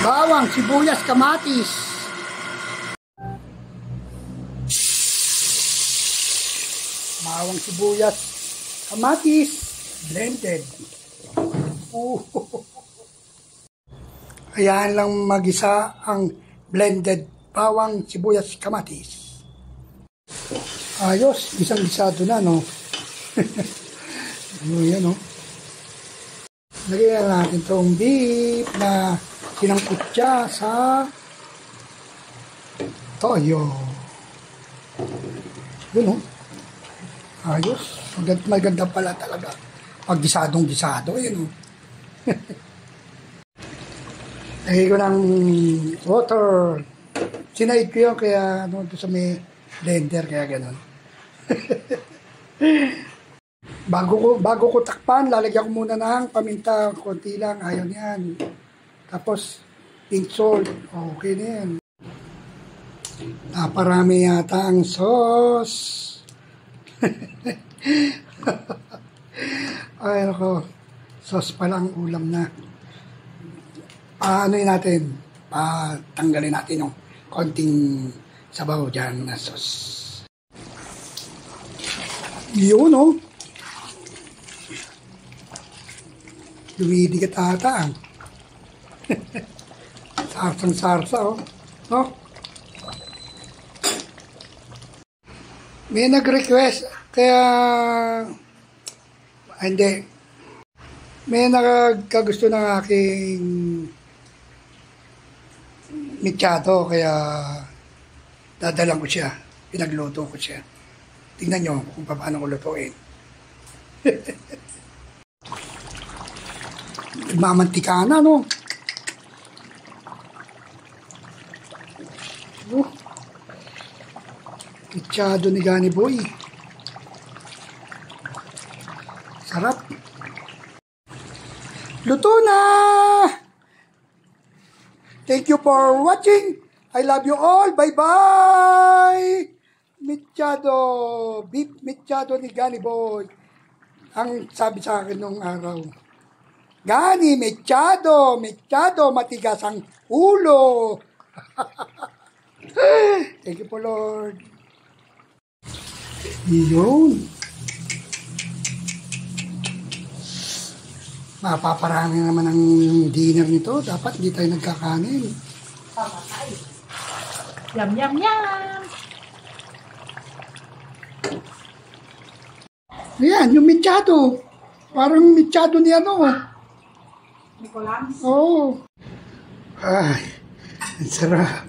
bawang, sibuyas, kamatis. Bawang, sibuyas, kamatis, blended. Ayan lang mag-isa ang blended bawang, sibuyas, kamatis. Ayos, isang-isado na, no? Yan, no? Lagyan natin itong beef na sinangkot siya sa toyo. Yun, no? Ayos. Maganda pala talaga. Pag gisadong-gisado, yun, no? Lagay ko ng water. Sinaid ko yun, kaya ano, sa may blender, kaya gano'n. Bago ko takpan, lalagyan ko muna ng paminta, konti lang, ayaw yan. Tapos, pink salt, okay na yan. Naparami yata ang sauce. Ay, ako, sauce pala ang ulam na. Ano yun natin? Tanggalin natin yung konting sabaw dyan na sauce. Yun, no? Lumidigat ata. Sarsang-sarsa, oh. No? May nag-request, kaya hindi. May nagkagusto ng aking mechado, kaya dadalang ko siya. Pinagluto ko siya. Tingnan nyo kung paano ko lutuin. Mamantika na, no? Mechado ni Gani Boy. Sarap. Luto na! Thank you for watching. I love you all. Bye-bye! Mechado. Beef mechado ni Gani Boy. Ang sabi sa akin nung araw. Gani, mechado, matigas ang ulo. Thank you po, Lord. Yun. Mapaparami naman ang dinner nito. Dapat hindi tayo nagkakanin. Pamatay. Yum, yum, yum. Ayan, yung mechado. Parang mechado ni ano. Nicolams? Oo. Ay, ang sarap.